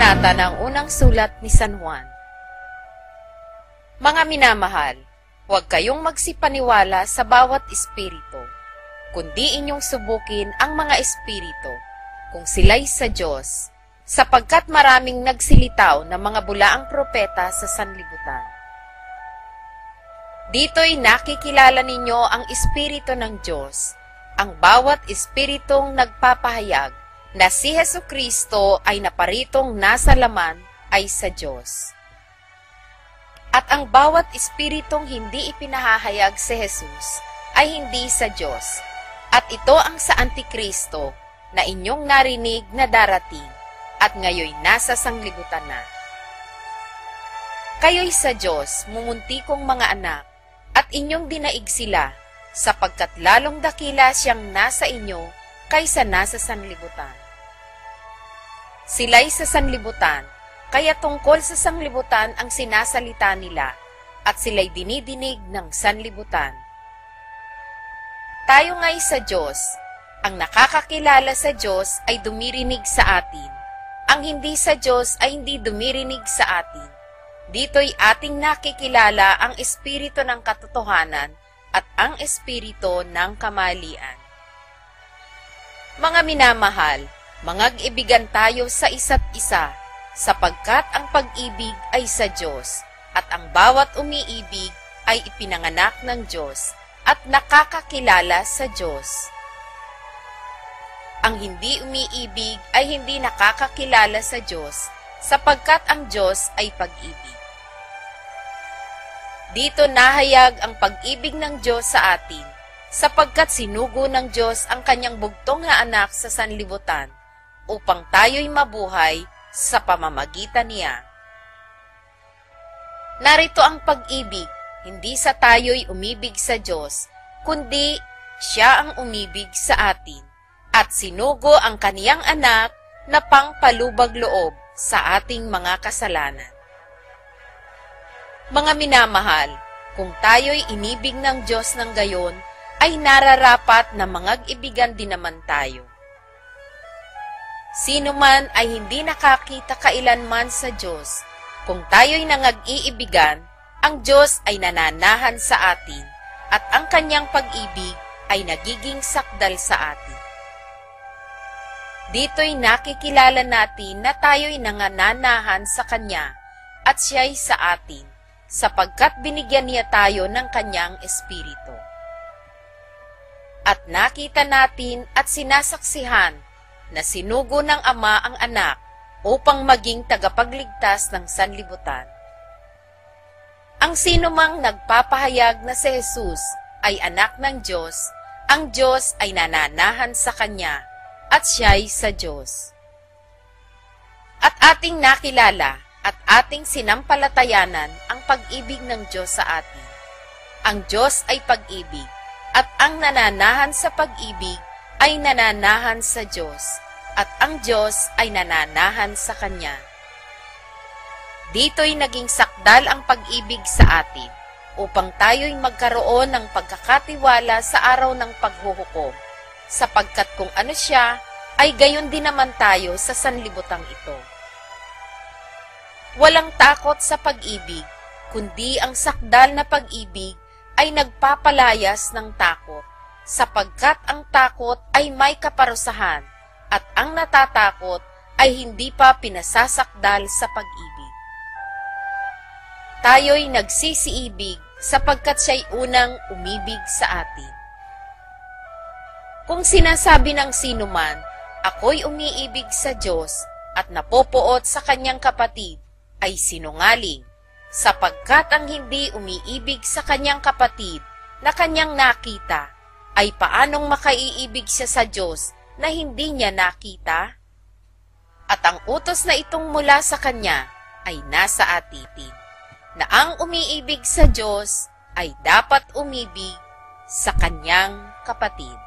Kabanata ng unang sulat ni San Juan. Mga minamahal, huwag kayong magsipaniwala sa bawat espiritu, kundi inyong subukin ang mga espiritu, kung sila'y sa Diyos, sapagkat maraming nagsilitaw na mga bulaang propeta sa sanlibutan. Dito'y nakikilala ninyo ang espiritu ng Diyos, ang bawat espiritong nagpapahayag na si Jesucristo ay naparitong nasa laman ay sa Diyos. At ang bawat espiritong hindi ipinahahayag si Jesus ay hindi sa Diyos. At ito ang sa Antikristo na inyong narinig na darating at ngayoy nasa sanglibutan na. Kayo'y sa Diyos, mumuntikong mga anak, at inyong dinaig sila, sapagkat lalong dakila siyang nasa inyo kaysa nasa sanlibutan. Sila'y sa sanlibutan, kaya tungkol sa sanlibutan ang sinasalita nila, at sila'y dinidinig ng sanlibutan. Tayo nga'y sa Diyos, ang nakakakilala sa Diyos ay dumirinig sa atin, ang hindi sa Diyos ay hindi dumirinig sa atin. Dito'y ating nakikilala ang espiritu ng katotohanan at ang espiritu ng kamalian. Mga minamahal, mangag-ibigan tayo sa isa't isa, sapagkat ang pag-ibig ay sa Diyos, at ang bawat umiibig ay ipinanganak ng Diyos, at nakakakilala sa Diyos. Ang hindi umiibig ay hindi nakakakilala sa Diyos, sapagkat ang Diyos ay pag-ibig. Dito nahayag ang pag-ibig ng Diyos sa atin, sapagkat sinugo ng Diyos ang kanyang bugtong na anak sa sanlibutan, upang tayo'y mabuhay sa pamamagitan niya. Narito ang pag-ibig, hindi sa tayo'y umibig sa Diyos, kundi siya ang umibig sa atin, at sinugo ang kaniyang anak na pangpalubag loob sa ating mga kasalanan. Mga minamahal, kung tayo'y inibig ng Diyos ng gayon, ay nararapat na mangag-ibigan din naman tayo. Sino man ay hindi nakakita kailanman sa Diyos. Kung tayo'y nangag-iibigan, ang Diyos ay nananahan sa atin, at ang kanyang pag-ibig ay nagiging sakdal sa atin. Dito'y nakikilala natin na tayo'y nanananahan sa Kanya, at siya'y sa atin, sapagkat binigyan niya tayo ng kanyang espiritu. At nakita natin at sinasaksihan na sinugo ng Ama ang anak upang maging tagapagligtas ng sanlibutan. Ang sinumang nagpapahayag na si Jesus ay anak ng Diyos, ang Diyos ay nananahan sa kanya at siya'y sa Diyos. At ating nakilala at ating sinampalatayanan ang pag-ibig ng Diyos sa atin. Ang Diyos ay pag-ibig, at ang nananahan sa pag-ibig ay nananahan sa Diyos, at ang Diyos ay nananahan sa Kanya. Dito'y naging sakdal ang pag-ibig sa atin, upang tayo'y magkaroon ng pagkakatiwala sa araw ng paghuhukom, sapagkat kung ano siya, ay gayon din naman tayo sa sanlibutang ito. Walang takot sa pag-ibig, kundi ang sakdal na pag-ibig ay nagpapalayas ng takot, sapagkat ang takot ay may kaparusahan, at ang natatakot ay hindi pa pinasasakdal sa pag-ibig. Tayo'y nagsisiibig sapagkat siya'y unang umibig sa atin. Kung sinasabi ng sinuman, ako'y umiibig sa Diyos at napopoot sa kanyang kapatid, ay sinungaling, sapagkat ang hindi umiibig sa kanyang kapatid na kanyang nakita, ay paanong makaiibig siya sa Diyos na hindi niya nakita? At ang utos na itong mula sa kanya ay nasa atin, na ang umiibig sa Diyos ay dapat umibig sa kanyang kapatid.